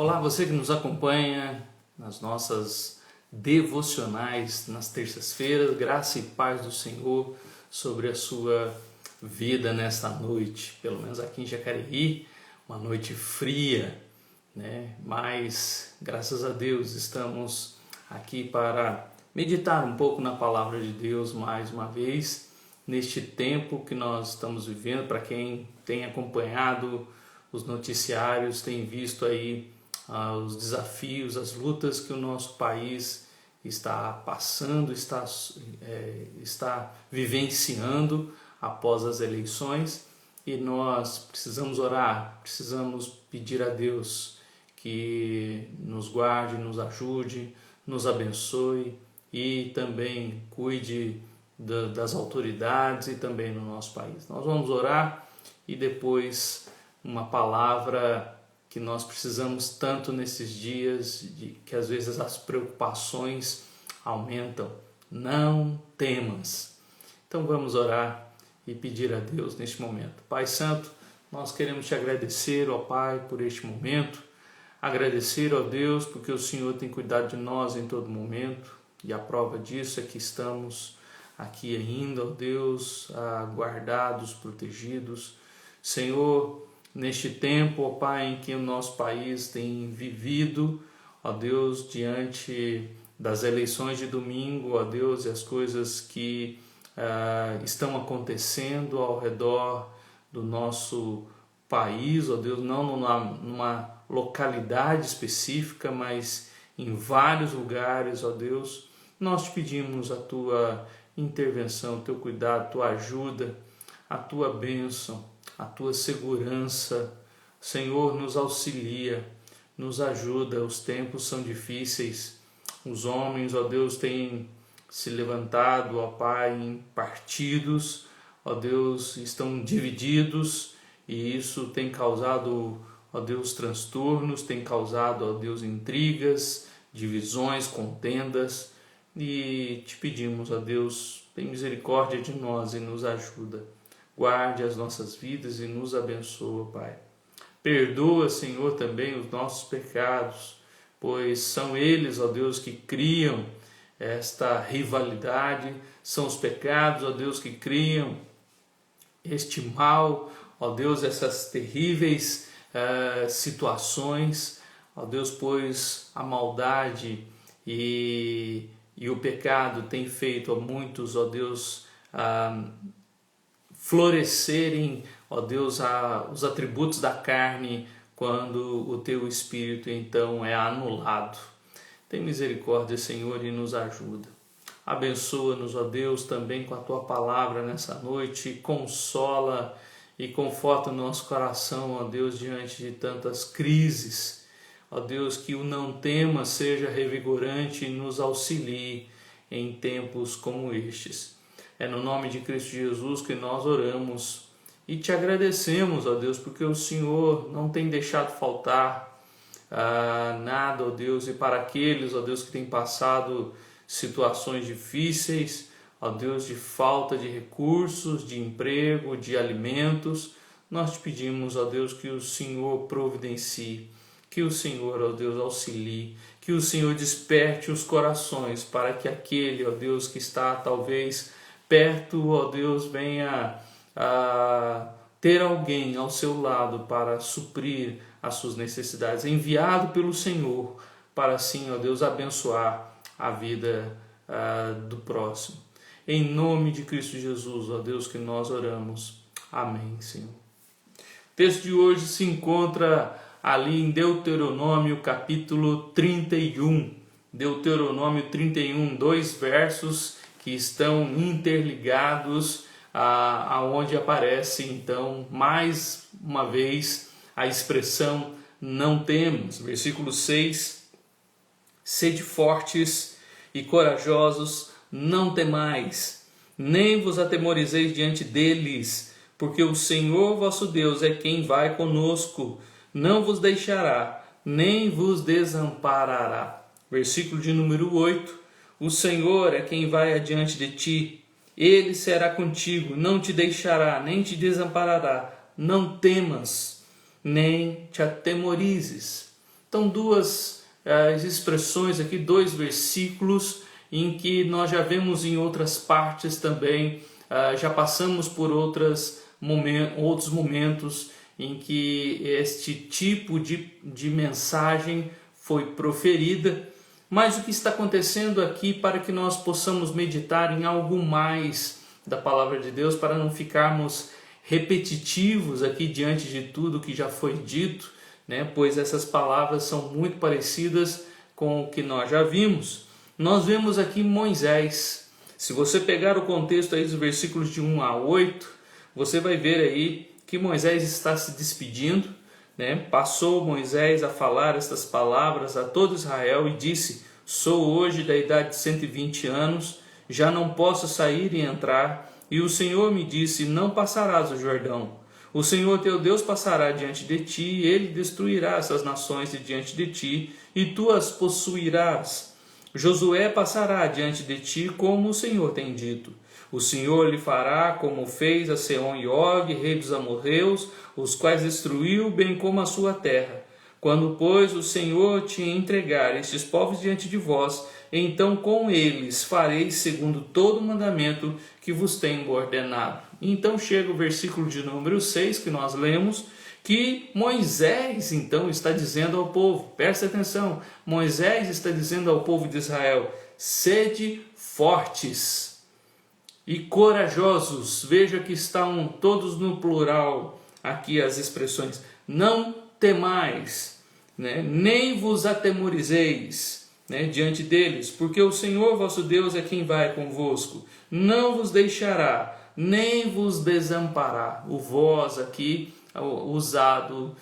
Olá, você que nos acompanha nas nossas devocionais nas terças-feiras, graça e paz do Senhor sobre a sua vida nesta noite, pelo menos aqui em Jacareí, uma noite fria, né? Mas graças a Deus estamos aqui para meditar um pouco na palavra de Deus mais uma vez, neste tempo que nós estamos vivendo. Para quem tem acompanhado os noticiários, tem visto aí os desafios, as lutas que o nosso país está passando, está vivenciando após as eleições, e nós precisamos orar, precisamos pedir a Deus que nos guarde, nos ajude, nos abençoe e também cuide das autoridades e também no nosso país. Nós vamos orar e depois uma palavra que nós precisamos tanto nesses dias, que às vezes as preocupações aumentam. Não temas. Então vamos orar e pedir a Deus neste momento. Pai Santo, nós queremos te agradecer, ó Pai, por este momento. Agradecer, ó Deus, porque o Senhor tem cuidado de nós em todo momento. E a prova disso é que estamos aqui ainda, ó Deus, guardados, protegidos. Senhor, neste tempo, ó Pai, em que o nosso país tem vivido, ó Deus, diante das eleições de domingo, ó Deus, e as coisas que estão acontecendo ao redor do nosso país, ó Deus, não numa localidade específica, mas em vários lugares, ó Deus, nós te pedimos a tua intervenção, o teu cuidado, a tua ajuda, a tua bênção, a tua segurança. Senhor, nos auxilia, nos ajuda. Os tempos são difíceis, os homens, ó Deus, têm se levantado, ó Pai, em partidos, ó Deus, estão divididos, e isso tem causado, ó Deus, transtornos, tem causado, ó Deus, intrigas, divisões, contendas, e te pedimos, ó Deus, tem misericórdia de nós e nos ajuda. Guarde as nossas vidas e nos abençoa, Pai. Perdoa, Senhor, também os nossos pecados, pois são eles, ó Deus, que criam esta rivalidade, são os pecados, ó Deus, que criam este mal, ó Deus, essas terríveis situações, ó Deus, pois a maldade e o pecado tem feito a muitos, ó Deus, florescerem, ó Deus, os atributos da carne, quando o teu Espírito então é anulado. Tem misericórdia, Senhor, e nos ajuda. Abençoa-nos, ó Deus, também com a tua palavra nessa noite, consola e conforta o nosso coração, ó Deus, diante de tantas crises. Ó Deus, que o não temas seja revigorante e nos auxilie em tempos como estes. É no nome de Cristo Jesus que nós oramos e te agradecemos, ó Deus, porque o Senhor não tem deixado faltar nada, ó Deus, e para aqueles, ó Deus, que têm passado situações difíceis, ó Deus, de falta de recursos, de emprego, de alimentos, nós te pedimos, ó Deus, que o Senhor providencie, que o Senhor, ó Deus, auxilie, que o Senhor desperte os corações para que aquele, ó Deus, que está talvez perto, ó Deus, venha a ter alguém ao seu lado para suprir as suas necessidades, enviado pelo Senhor, para assim, ó Deus, abençoar a vida do próximo. Em nome de Cristo Jesus, ó Deus, que nós oramos. Amém, Senhor. O texto de hoje se encontra ali em Deuteronômio capítulo 31. Deuteronômio 31, 2 versos que estão interligados, aonde aparece então mais uma vez a expressão não temas. Versículo 6: sede fortes e corajosos, não temais, nem vos atemorizeis diante deles, porque o Senhor vosso Deus é quem vai conosco, não vos deixará, nem vos desamparará. Versículo de número 8: o Senhor é quem vai adiante de ti, ele será contigo, não te deixará, nem te desamparará. Não temas, nem te atemorizes. Então, duas expressões aqui, dois versículos em que nós já vemos em outras partes também, já passamos por outros momentos em que este tipo de mensagem foi proferida. Mas o que está acontecendo aqui para que nós possamos meditar em algo mais da palavra de Deus, para não ficarmos repetitivos aqui diante de tudo que já foi dito, né? Pois essas palavras são muito parecidas com o que nós já vimos. Nós vemos aqui Moisés. Se você pegar o contexto aí dos versículos de 1 a 8, você vai ver aí que Moisés está se despedindo, né? Passou Moisés a falar estas palavras a todo Israel e disse: sou hoje da idade de 120 anos, já não posso sair e entrar. E o Senhor me disse: não passarás o Jordão. O Senhor teu Deus passará diante de ti, e ele destruirá essas nações de diante de ti, e tu as possuirás. Josué passará diante de ti, como o Senhor tem dito. O Senhor lhe fará como fez a Seom e Og, rei dos amorreus, os quais destruiu, bem como a sua terra. Quando, pois, o Senhor te entregar estes povos diante de vós, então com eles fareis segundo todo o mandamento que vos tenho ordenado. Então chega o versículo de número 6 que nós lemos, que Moisés então está dizendo ao povo, presta atenção, Moisés está dizendo ao povo de Israel: sede fortes e corajosos. Veja que estão todos no plural aqui as expressões. Não temais, né? Nem vos atemorizeis, né, diante deles, porque o Senhor vosso Deus é quem vai convosco, não vos deixará, nem vos desamparará. O vós aqui usado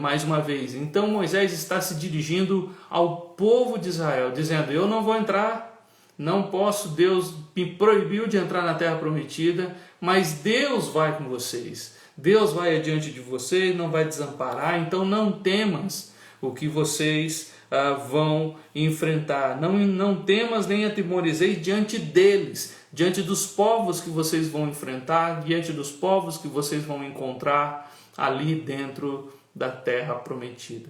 mais uma vez. Então Moisés está se dirigindo ao povo de Israel, dizendo: eu não vou entrar, não posso, Deus me proibiu de entrar na terra prometida, mas Deus vai com vocês, Deus vai adiante de vocês, não vai desamparar, então não temas o que vocês vão enfrentar, não temas nem atemorizeis diante deles, diante dos povos que vocês vão enfrentar, diante dos povos que vocês vão encontrar ali dentro da terra prometida.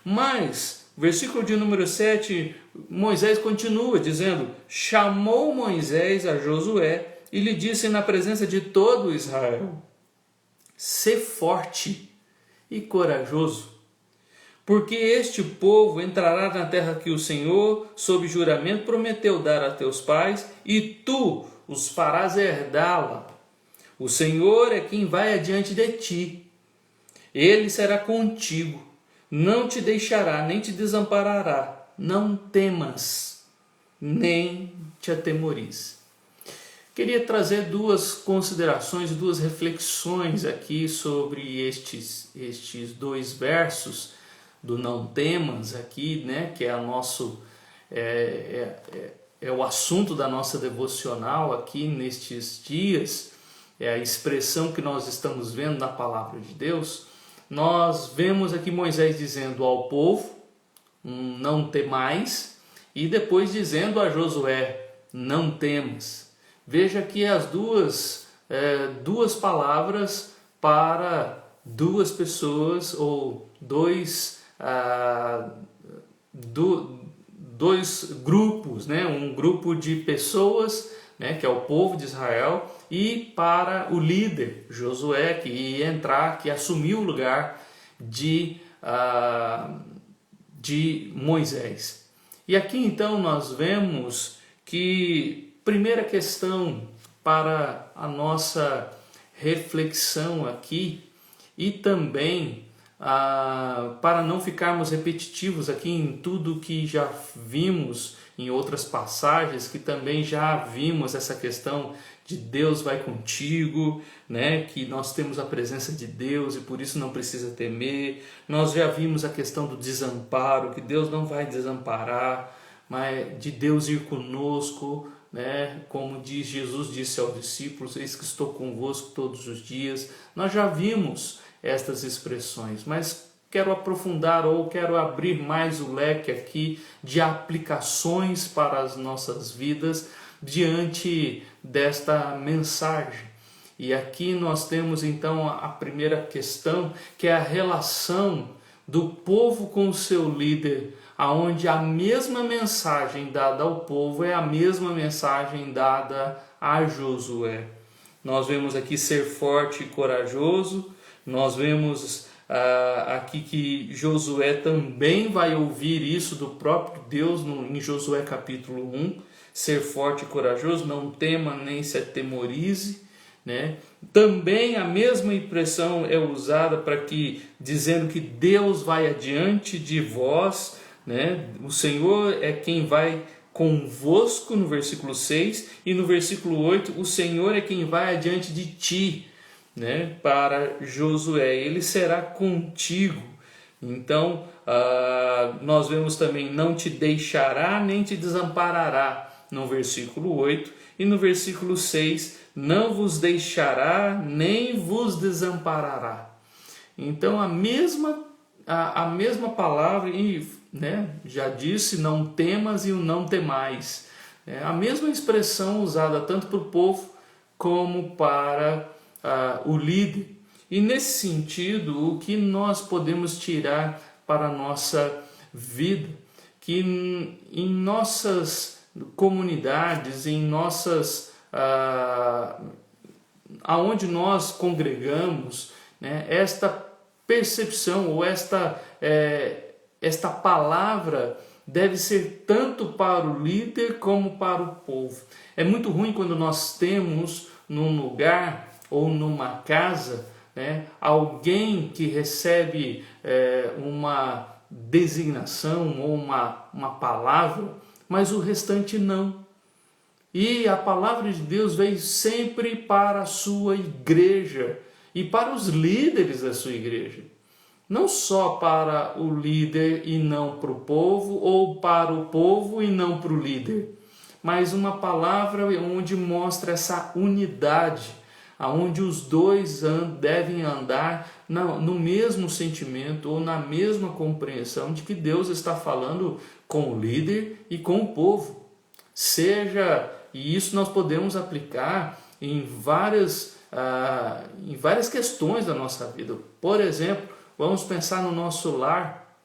Mas, versículo de número 7, Moisés continua dizendo: chamou Moisés a Josué e lhe disse na presença de todo Israel: sê forte e corajoso, porque este povo entrará na terra que o Senhor, sob juramento, prometeu dar a teus pais, e tu os farás herdá-la. O Senhor é quem vai adiante de ti. Ele será contigo, não te deixará, nem te desamparará. Não temas, nem te atemorize. Queria trazer duas considerações, duas reflexões aqui sobre estes dois versos do não temas aqui, né, que é o assunto da nossa devocional aqui nestes dias, é a expressão que nós estamos vendo na palavra de Deus. Nós vemos aqui Moisés dizendo ao povo: não temais, e depois dizendo a Josué: não temas. Veja que as duas palavras para duas pessoas, ou dois grupos, né? Um grupo de pessoas, né, que é o povo de Israel, e para o líder Josué, que ia entrar, que assumiu o lugar de Moisés. E aqui então nós vemos que primeira questão para a nossa reflexão aqui, e também para não ficarmos repetitivos aqui em tudo que já vimos em outras passagens, que também já vimos essa questão de Deus vai contigo, né? Que nós temos a presença de Deus e por isso não precisa temer. Nós já vimos a questão do desamparo, que Deus não vai desamparar, mas de Deus ir conosco, né? Como Jesus disse aos discípulos: eis que estou convosco todos os dias. Nós já vimos estas expressões, mas quero aprofundar, ou quero abrir mais o leque aqui de aplicações para as nossas vidas diante desta mensagem. E aqui nós temos então a primeira questão, que é a relação do povo com o seu líder, aonde a mesma mensagem dada ao povo é a mesma mensagem dada a Josué. Nós vemos aqui ser forte e corajoso, nós vemos aqui que Josué também vai ouvir isso do próprio Deus em Josué capítulo 1, ser forte e corajoso, não tema nem se atemorize, né? Também a mesma expressão é usada para que, dizendo que Deus vai adiante de vós, né? O Senhor é quem vai convosco, no versículo 6, e no versículo 8, o Senhor é quem vai adiante de ti, né? Para Josué, ele será contigo. Então, nós vemos também, não te deixará nem te desamparará, no versículo 8, e no versículo 6, não vos deixará nem vos desamparará. Então, a mesma palavra, e, né, já disse, não temas e o não temais. É a mesma expressão usada tanto para o povo como para o líder. E nesse sentido, o que nós podemos tirar para a nossa vida? Que em nossas comunidades, em nossas aonde nós congregamos, né, esta percepção ou esta palavra deve ser tanto para o líder como para o povo. É muito ruim quando nós temos num lugar ou numa casa, né, alguém que recebe uma designação ou uma palavra, mas o restante não. E a palavra de Deus veio sempre para a sua igreja e para os líderes da sua igreja. Não só para o líder e não para o povo, ou para o povo e não para o líder, mas uma palavra onde mostra essa unidade, aonde os dois devem andar no mesmo sentimento ou na mesma compreensão de que Deus está falando com o líder e com o povo. E isso nós podemos aplicar em várias questões da nossa vida. Por exemplo, vamos pensar no nosso lar.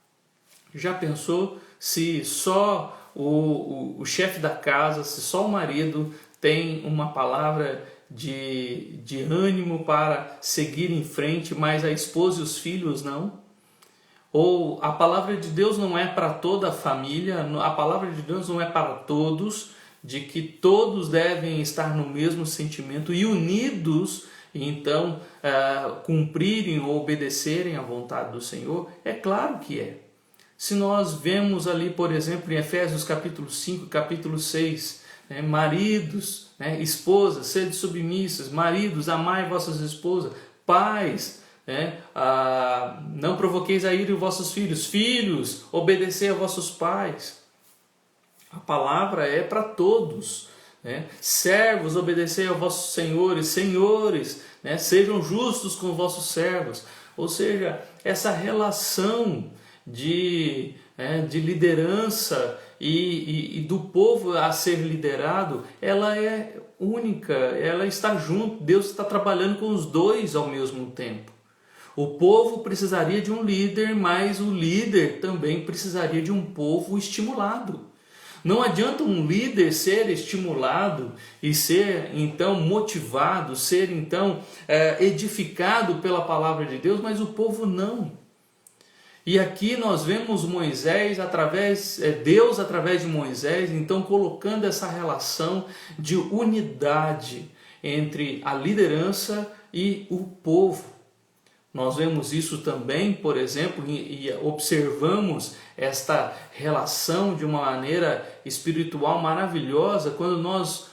Já pensou se só o chefe da casa, se só o marido tem uma palavra de ânimo para seguir em frente, mas a esposa e os filhos não? Ou a palavra de Deus não é para toda a família, a palavra de Deus não é para todos, de que todos devem estar no mesmo sentimento e unidos, então cumprirem ou obedecerem à vontade do Senhor? É claro que é. Se nós vemos ali, por exemplo, em Efésios capítulo 5, capítulo 6, maridos, esposas, sede submissas, maridos, amai vossas esposas, pais, não provoqueis a ira os vossos filhos, filhos, obedecei a vossos pais. A palavra é para todos. Servos, obedecei aos vossos senhores, senhores, sejam justos com os vossos servos. Ou seja, essa relação de liderança e do povo a ser liderado, ela é única, ela está junto, Deus está trabalhando com os dois ao mesmo tempo. O povo precisaria de um líder, mas o líder também precisaria de um povo estimulado. Não adianta um líder ser estimulado e ser então motivado, ser então edificado pela palavra de Deus, mas o povo não. E aqui nós vemos Deus através de Moisés, então colocando essa relação de unidade entre a liderança e o povo. Nós vemos isso também, por exemplo, e observamos esta relação de uma maneira espiritual maravilhosa quando nós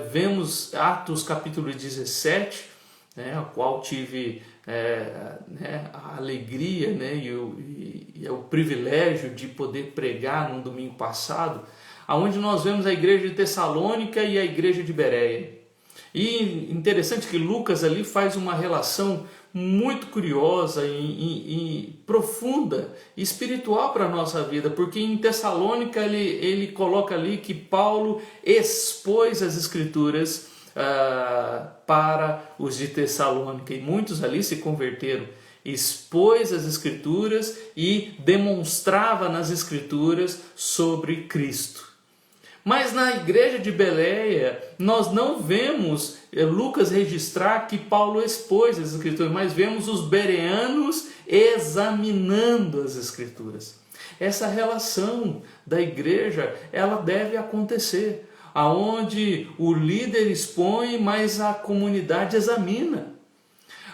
vemos Atos capítulo 17, a qual tive a alegria e o privilégio de poder pregar no domingo passado, onde nós vemos a igreja de Tessalônica e a igreja de Bereia. E interessante que Lucas ali faz uma relação muito curiosa e profunda, espiritual para a nossa vida, porque em Tessalônica ele coloca ali que Paulo expôs as Escrituras para os de Tessalônica, e muitos ali se converteram. expôs as Escrituras e demonstrava nas Escrituras sobre Cristo. Mas na igreja de Bereia, nós não vemos Lucas registrar que Paulo expôs as Escrituras, mas vemos os bereanos examinando as Escrituras. Essa relação da igreja, ela deve acontecer, aonde o líder expõe, mas a comunidade examina,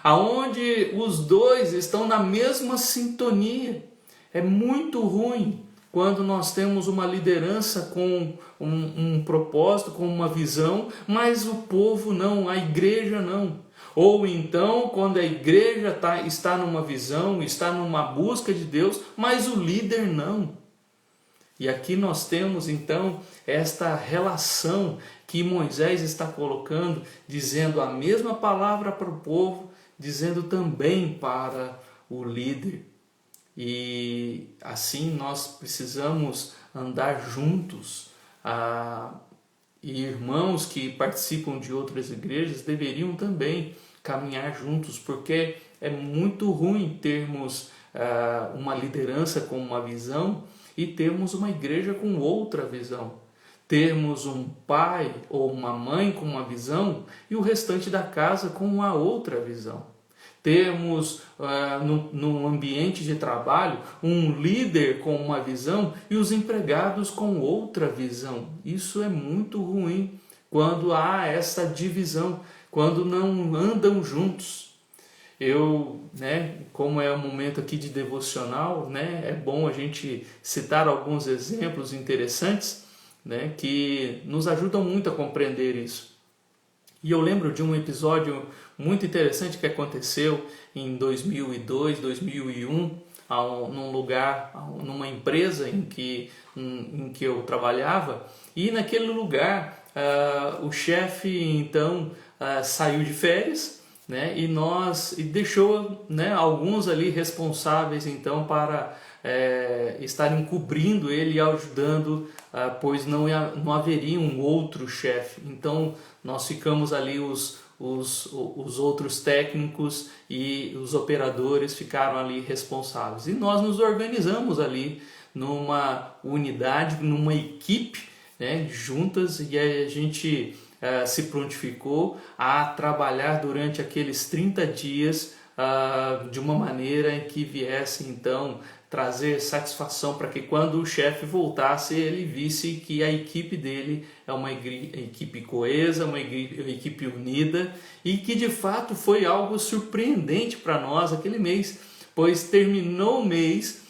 aonde os dois estão na mesma sintonia. É muito ruim quando nós temos uma liderança com um propósito, com uma visão, mas o povo não, a igreja não. Ou então, quando a igreja está numa visão, está numa busca de Deus, mas o líder não. E aqui nós temos então esta relação que Moisés está colocando, dizendo a mesma palavra para o povo, dizendo também para o líder. E assim nós precisamos andar juntos. E irmãos que participam de outras igrejas deveriam também caminhar juntos, porque é muito ruim termos uma liderança com uma visão e termos uma igreja com outra visão. Termos um pai ou uma mãe com uma visão e o restante da casa com uma outra visão. Termos no ambiente de trabalho um líder com uma visão e os empregados com outra visão. Isso é muito ruim quando há essa divisão, quando não andam juntos. Como é um momento aqui de devocional, é bom a gente citar alguns exemplos interessantes, que nos ajudam muito a compreender isso. E eu lembro de um episódio muito interessante que aconteceu em 2002, 2001, num lugar, numa empresa em que eu trabalhava, e naquele lugar o chefe então saiu de férias, e deixou alguns ali responsáveis então para estarem cobrindo ele e ajudando, pois não haveria um outro chefe. Então nós ficamos ali, os outros técnicos e os operadores ficaram ali responsáveis. E nós nos organizamos ali numa unidade, numa equipe, juntas, e a gente se prontificou a trabalhar durante aqueles 30 dias de uma maneira em que viesse então trazer satisfação para que quando o chefe voltasse ele visse que a equipe dele é uma equipe coesa, uma equipe unida, e que de fato foi algo surpreendente para nós aquele mês, pois terminou o mês,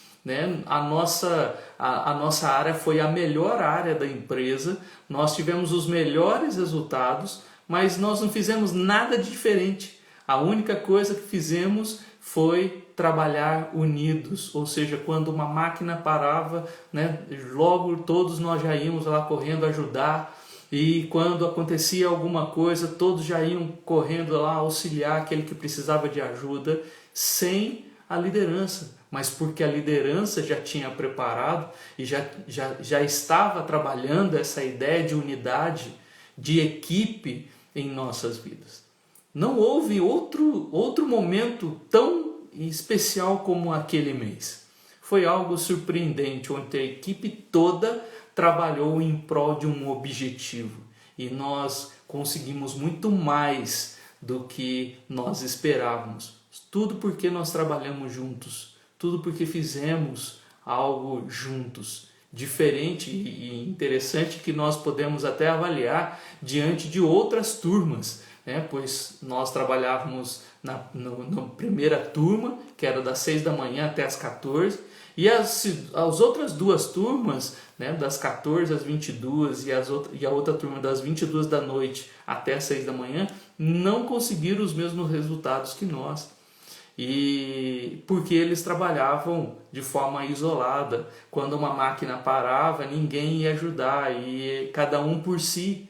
a nossa área foi a melhor área da empresa, nós tivemos os melhores resultados, mas nós não fizemos nada de diferente. A única coisa que fizemos foi trabalhar unidos, ou seja, quando uma máquina parava, logo todos nós já íamos lá correndo ajudar, e quando acontecia alguma coisa, todos já iam correndo lá auxiliar aquele que precisava de ajuda, sem a liderança, mas porque a liderança já tinha preparado e já estava trabalhando essa ideia de unidade, de equipe em nossas vidas. Não houve outro momento tão especial como aquele mês. Foi algo surpreendente, onde a equipe toda trabalhou em prol de um objetivo. E nós conseguimos muito mais do que nós esperávamos. Tudo porque nós trabalhamos juntos. Tudo porque fizemos algo juntos. Diferente e interessante que nós podemos até avaliar diante de outras turmas. Pois nós trabalhávamos na primeira turma, que era das 6 da manhã até as 14, e as outras duas turmas, das 14 às 22 e a outra turma das 22 da noite até as 6 da manhã, não conseguiram os mesmos resultados que nós. E porque eles trabalhavam de forma isolada. Quando uma máquina parava, ninguém ia ajudar, e cada um por si.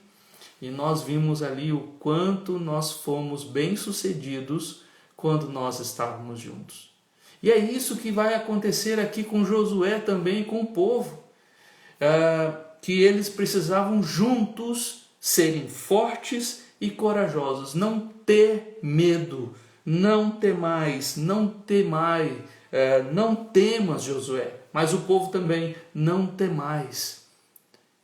E nós vimos ali o quanto nós fomos bem-sucedidos quando nós estávamos juntos. E é isso que vai acontecer aqui com Josué também, com o povo. Que eles precisavam juntos serem fortes e corajosos, não ter medo não temais, não temai, não temas, Josué. Mas o povo também, não temais.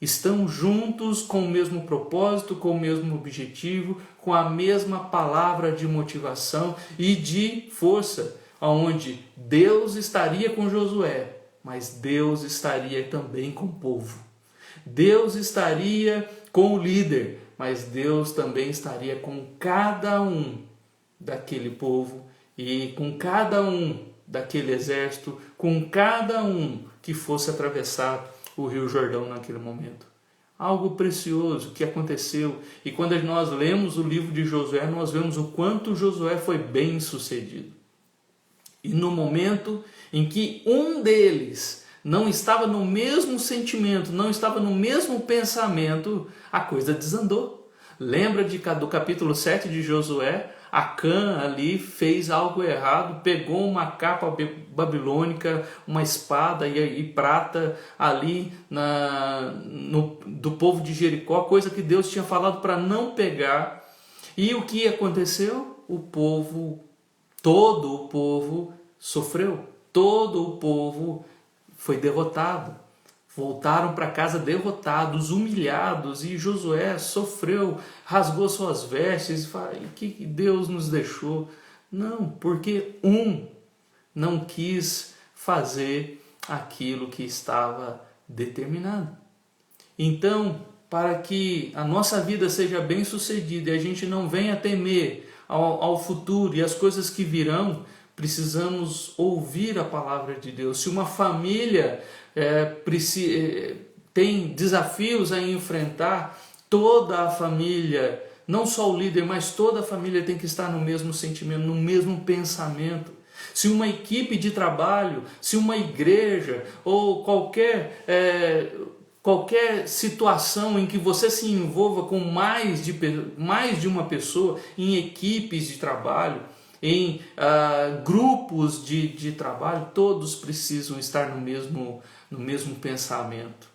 Estão juntos com o mesmo propósito, com o mesmo objetivo, com a mesma palavra de motivação e de força, onde Deus estaria com Josué, mas Deus estaria também com o povo. Deus estaria com o líder, mas Deus também estaria com cada um daquele povo e com cada um daquele exército, com cada um que fosse atravessar o Rio Jordão naquele momento. Algo precioso que aconteceu. E quando nós lemos o livro de Josué, nós vemos o quanto Josué foi bem sucedido. E no momento em que um deles não estava no mesmo sentimento, não estava no mesmo pensamento, a coisa desandou. Lembra do capítulo 7 de Josué? Acã ali fez algo errado, pegou uma capa babilônica, uma espada e prata ali do povo de Jericó, coisa que Deus tinha falado para não pegar. E o que aconteceu? Todo o povo sofreu, todo o povo foi derrotado. Voltaram para casa derrotados, humilhados, e Josué sofreu, rasgou suas vestes e falou: o que Deus nos deixou? Não, porque não quis fazer aquilo que estava determinado. Então, para que a nossa vida seja bem sucedida e a gente não venha temer ao futuro e as coisas que virão, precisamos ouvir a palavra de Deus. Se uma família tem desafios a enfrentar, toda a família, não só o líder, mas toda a família tem que estar no mesmo sentimento, no mesmo pensamento. Se uma equipe de trabalho, se uma igreja ou qualquer situação em que você se envolva com mais de uma pessoa, em equipes de trabalho, em grupos de trabalho, todos precisam estar no mesmo pensamento.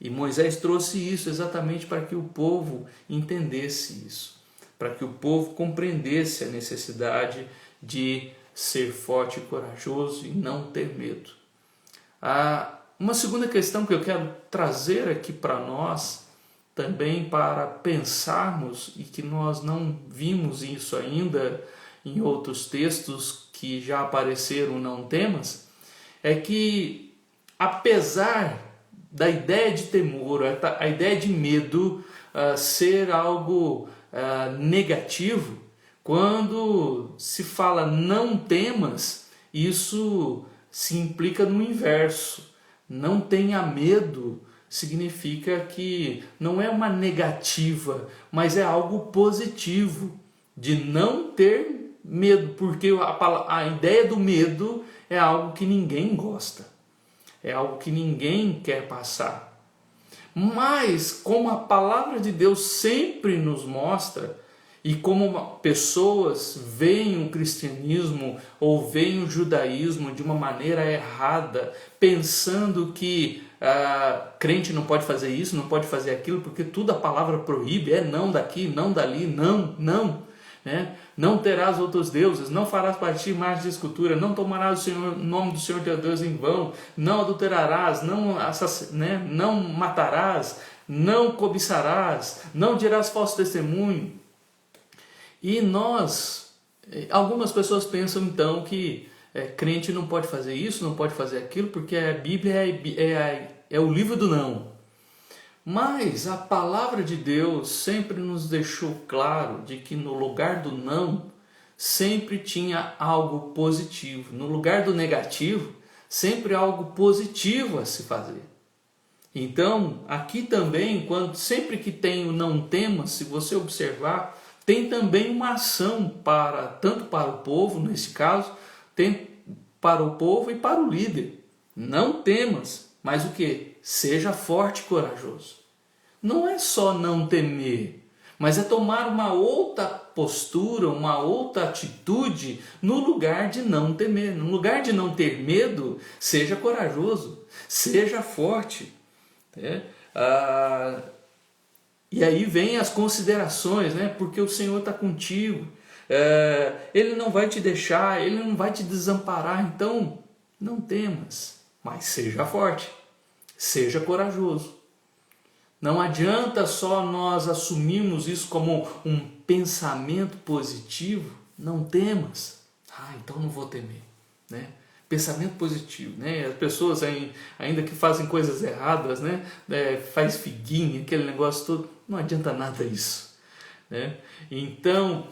E Moisés trouxe isso exatamente para que o povo entendesse isso, para que o povo compreendesse a necessidade de ser forte e corajoso e não ter medo. Uma segunda questão que eu quero trazer aqui para nós, também para pensarmos, e que nós não vimos isso ainda em outros textos que já apareceram não temas, é que apesar da ideia de temor, a ideia de medo ser algo negativo, quando se fala não temas, isso se implica no inverso. Não tenha medo significa que não é uma negativa, mas é algo positivo, de não ter medo, porque a ideia do medo é algo que ninguém gosta, é algo que ninguém quer passar. Mas como a palavra de Deus sempre nos mostra, e como pessoas veem o cristianismo ou veem o judaísmo de uma maneira errada, pensando que crente não pode fazer isso, não pode fazer aquilo, porque tudo a palavra proíbe, não daqui, não dali, não. Né? Não terás outros deuses, não farás para ti imagem de escultura, não tomarás o nome do Senhor teu Deus em vão, não adulterarás, não matarás, não cobiçarás, não dirás falso testemunho. E algumas pessoas pensam então que crente não pode fazer isso, não pode fazer aquilo, porque a Bíblia é o livro do não. Mas a palavra de Deus sempre nos deixou claro de que no lugar do não, sempre tinha algo positivo. No lugar do negativo, sempre algo positivo a se fazer. Então, aqui também, sempre que tem o não temas, se você observar, tem também uma ação tanto para o povo, nesse caso, tem para o povo e para o líder. Não temas, mas o que? Seja forte e corajoso. Não é só não temer, mas é tomar uma outra postura, uma outra atitude no lugar de não temer. No lugar de não ter medo, seja corajoso, seja forte. E aí vem as considerações, né? Porque o Senhor está contigo. Ele não vai te deixar, Ele não vai te desamparar. Então, não temas, mas seja forte, seja corajoso. Não adianta só nós assumirmos isso como um pensamento positivo. Não temas. Então não vou temer, né? Pensamento positivo, né? As pessoas ainda que fazem coisas erradas, né? Faz figuinha, aquele negócio todo. Não adianta nada isso, né? Então,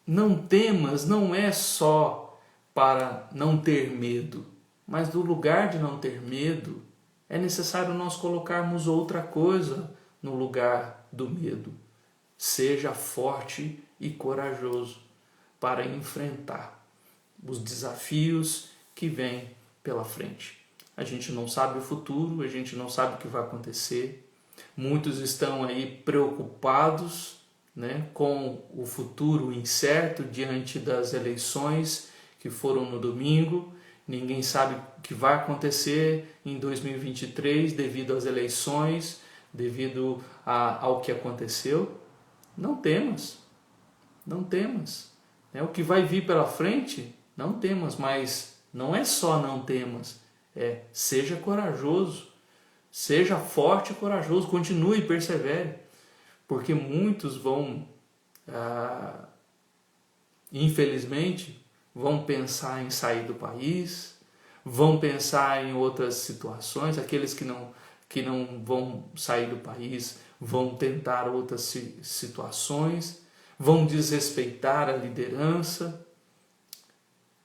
não temas não é só para não ter medo, mas do lugar de não ter medo, é necessário nós colocarmos outra coisa no lugar do medo. Seja forte e corajoso para enfrentar os desafios que vêm pela frente. A gente não sabe o futuro, a gente não sabe o que vai acontecer. Muitos estão aí preocupados, né, com o futuro incerto diante das eleições que foram no domingo. Ninguém sabe o que vai acontecer em 2023 devido às eleições, devido ao que aconteceu. Não temas, não temas. O que vai vir pela frente, não temas, mas não é só não temas, seja corajoso, seja forte e corajoso, continue e persevere, porque muitos vão, infelizmente, vão pensar em sair do país, vão pensar em outras situações. Aqueles que não vão sair do país vão tentar outras situações, vão desrespeitar a liderança.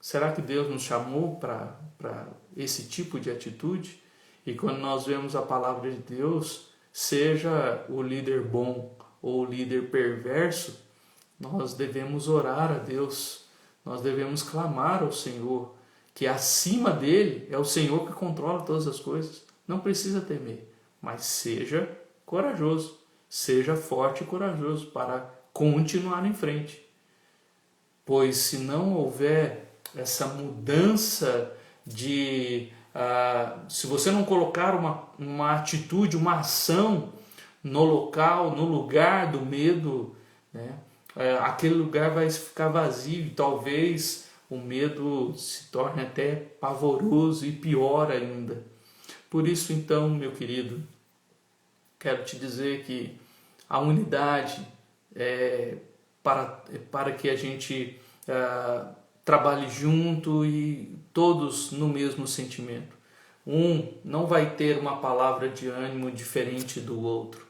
Será que Deus nos chamou para esse tipo de atitude? E quando nós vemos a palavra de Deus, seja o líder bom ou o líder perverso, nós devemos orar a Deus, nós devemos clamar ao Senhor, que acima dele é o Senhor que controla todas as coisas. Não precisa temer, mas seja corajoso, seja forte e corajoso para continuar em frente. Pois se não houver essa mudança se você não colocar uma atitude, uma ação no local, no lugar do medo, né, aquele lugar vai ficar vazio e talvez o medo se torne até pavoroso e pior ainda. Por isso, então, meu querido, quero te dizer que a unidade para que a gente trabalhe junto e todos no mesmo sentimento. Um não vai ter uma palavra de ânimo diferente do outro,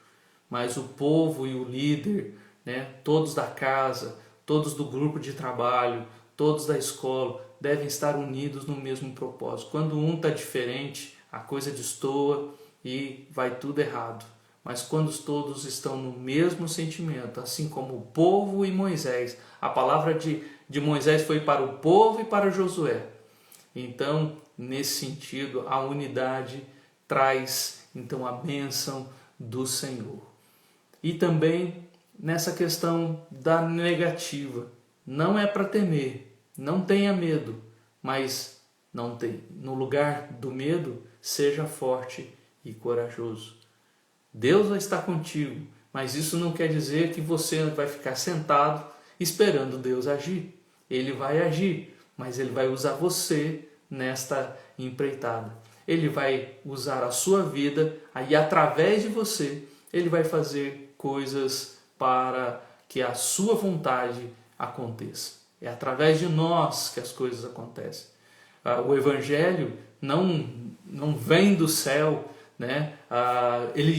mas o povo e o líder, né, todos da casa, todos do grupo de trabalho, todos da escola, devem estar unidos no mesmo propósito. Quando um está diferente, a coisa destoa e vai tudo errado. Mas quando todos estão no mesmo sentimento, assim como o povo e Moisés, a palavra de Moisés foi para o povo e para Josué. Então, nesse sentido, a unidade traz então a bênção do Senhor. E também nessa questão da negativa, não é para temer, não tenha medo, mas no lugar do medo, seja forte e corajoso. Deus vai estar contigo, mas isso não quer dizer que você vai ficar sentado esperando Deus agir. Ele vai agir, mas Ele vai usar você nesta empreitada. Ele vai usar a sua vida e através de você, Ele vai fazer coisas para que a sua vontade aconteça. É através de nós que as coisas acontecem. O Evangelho não vem do céu, né?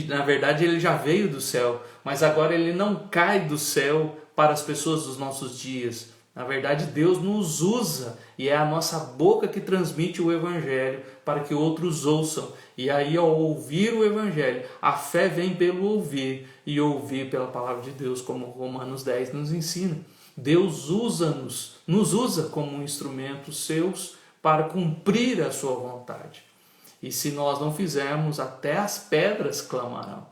Na verdade, ele já veio do céu, mas agora ele não cai do céu para as pessoas dos nossos dias. Na verdade, Deus nos usa e é a nossa boca que transmite o Evangelho para que outros ouçam. E aí, ao ouvir o Evangelho, a fé vem pelo ouvir e ouvir pela palavra de Deus, como Romanos 10 nos ensina. Deus nos usa como instrumentos seus para cumprir a sua vontade. E se nós não fizermos, até as pedras clamarão.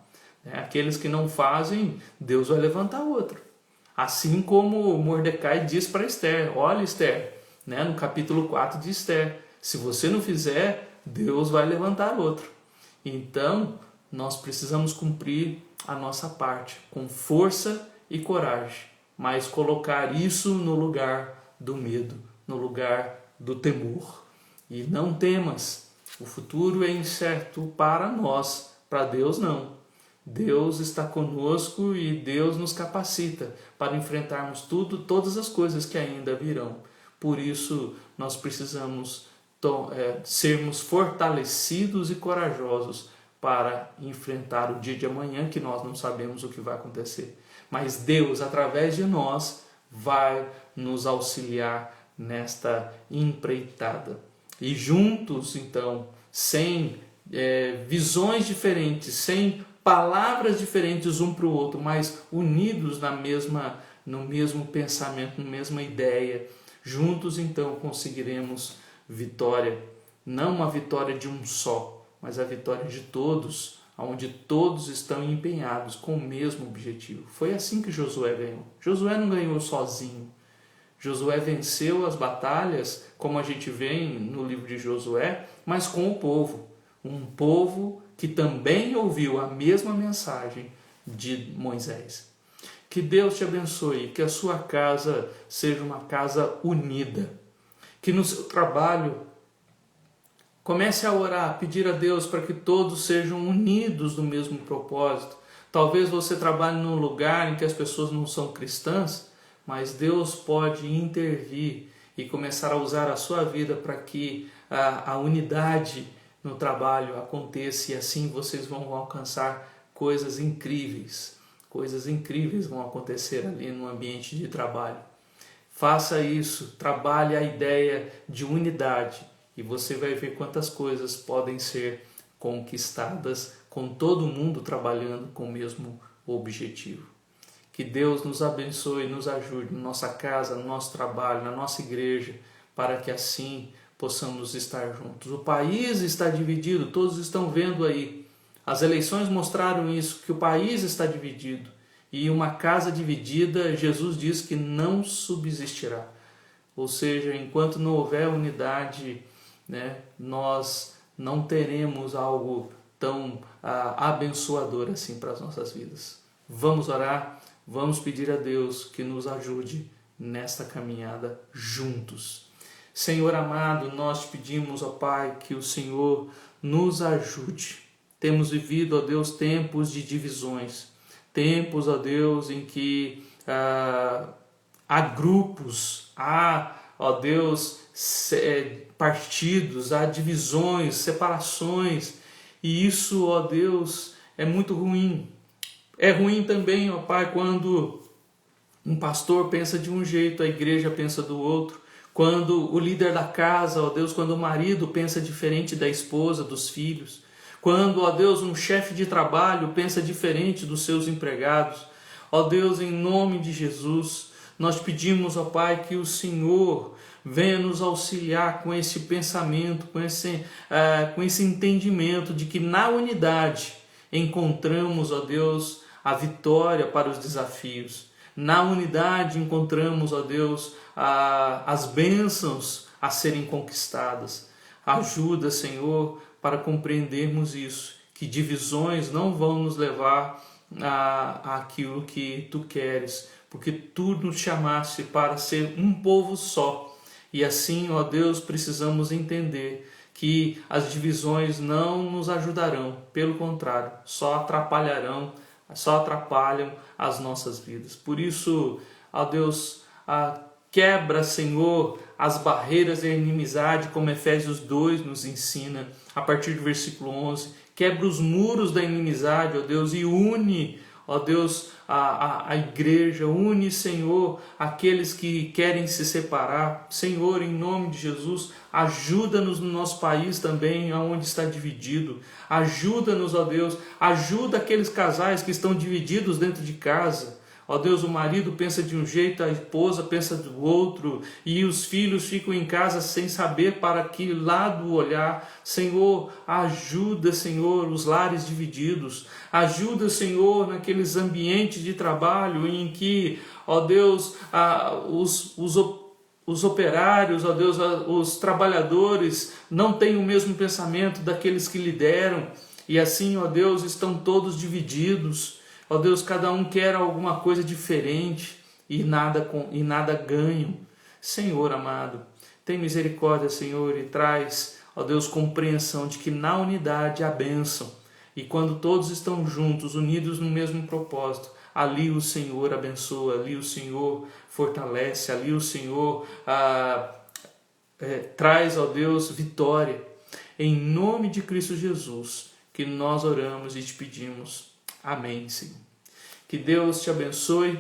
Aqueles que não fazem, Deus vai levantar outro. Assim como Mordecai diz para Esther: olha, Esther, no capítulo 4 de Esther, se você não fizer, Deus vai levantar outro. Então, nós precisamos cumprir a nossa parte com força e coragem. mas colocar isso no lugar do medo, no lugar do temor. E não temas, o futuro é incerto para nós, para Deus não. Deus está conosco e Deus nos capacita para enfrentarmos todas as coisas que ainda virão. Por isso, nós precisamos sermos fortalecidos e corajosos para enfrentar o dia de amanhã, que nós não sabemos o que vai acontecer. Mas Deus, através de nós, vai nos auxiliar nesta empreitada. E juntos, então, sem visões diferentes, sem palavras diferentes um para o outro, mas unidos no mesmo pensamento, na mesma ideia, juntos, então, conseguiremos vitória. Não uma vitória de um só, mas a vitória de todos, onde todos estão empenhados com o mesmo objetivo. Foi assim que Josué ganhou. Josué não ganhou sozinho. Josué venceu as batalhas, como a gente vê no livro de Josué, mas com o povo. Um povo que também ouviu a mesma mensagem de Moisés. Que Deus te abençoe, que a sua casa seja uma casa unida. Que no seu trabalho comece a orar, pedir a Deus para que todos sejam unidos no mesmo propósito. Talvez você trabalhe num lugar em que as pessoas não são cristãs, mas Deus pode intervir e começar a usar a sua vida para que a unidade no trabalho aconteça, e assim vocês vão alcançar coisas incríveis. Coisas incríveis vão acontecer ali no ambiente de trabalho. Faça isso, trabalhe a ideia de unidade e você vai ver quantas coisas podem ser conquistadas com todo mundo trabalhando com o mesmo objetivo. Que Deus nos abençoe e nos ajude na nossa casa, no nosso trabalho, na nossa igreja, para que assim possamos estar juntos. O país está dividido, todos estão vendo aí. As eleições mostraram isso, que o país está dividido. E uma casa dividida, Jesus diz que não subsistirá. Ou seja, enquanto não houver unidade, nós não teremos algo tão abençoador assim para as nossas vidas. Vamos orar, vamos pedir a Deus que nos ajude nesta caminhada juntos. Senhor amado, nós te pedimos, ó Pai, que o Senhor nos ajude. Temos vivido, ó Deus, tempos de divisões, tempos, ó Deus, em que há grupos, ó Deus, partidos, há divisões, separações, e isso, ó Deus, é muito ruim. É ruim também, ó Pai, quando um pastor pensa de um jeito, a igreja pensa do outro, quando o líder da casa, ó Deus, quando o marido pensa diferente da esposa, dos filhos, quando, ó Deus, um chefe de trabalho pensa diferente dos seus empregados. Ó Deus, em nome de Jesus, nós pedimos, ó Pai, que o Senhor venha nos auxiliar com esse pensamento, com esse entendimento de que na unidade encontramos, ó Deus, a vitória para os desafios. Na unidade encontramos, ó Deus, as bênçãos a serem conquistadas. Ajuda, Senhor, para compreendermos isso, que divisões não vão nos levar àquilo que Tu queres, porque Tu nos chamaste para ser um povo só. E assim, ó Deus, precisamos entender que as divisões não nos ajudarão, pelo contrário, só atrapalham as nossas vidas. Por isso, ó Deus, quebra, Senhor, as barreiras da inimizade, como Efésios 2 nos ensina, a partir do versículo 11. Quebra os muros da inimizade, ó Deus, e une, ó Deus, a igreja. Une, Senhor, aqueles que querem se separar. Senhor, em nome de Jesus, ajuda-nos no nosso país também, onde está dividido. Ajuda-nos, ó Deus, ajuda aqueles casais que estão divididos dentro de casa. Ó Deus, o marido pensa de um jeito, a esposa pensa do outro, e os filhos ficam em casa sem saber para que lado olhar. Senhor, ajuda, Senhor, os lares divididos. Ajuda, Senhor, naqueles ambientes de trabalho em que, ó Deus, os operários, ó Deus, os trabalhadores não têm o mesmo pensamento daqueles que lideram, e assim, ó Deus, estão todos divididos. Ó Deus, cada um quer alguma coisa diferente. e nada ganho. Senhor amado, tem misericórdia, Senhor, e traz, ó Deus, compreensão de que na unidade há bênção. E quando todos estão juntos, unidos no mesmo propósito, ali o Senhor abençoa, ali o Senhor fortalece, ali o Senhor traz, ó Deus, vitória. Em nome de Cristo Jesus, que nós oramos e te pedimos. Amém, Senhor. Que Deus te abençoe.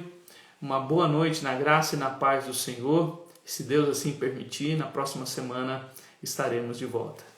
Uma boa noite na graça e na paz do Senhor. Se Deus assim permitir, na próxima semana estaremos de volta.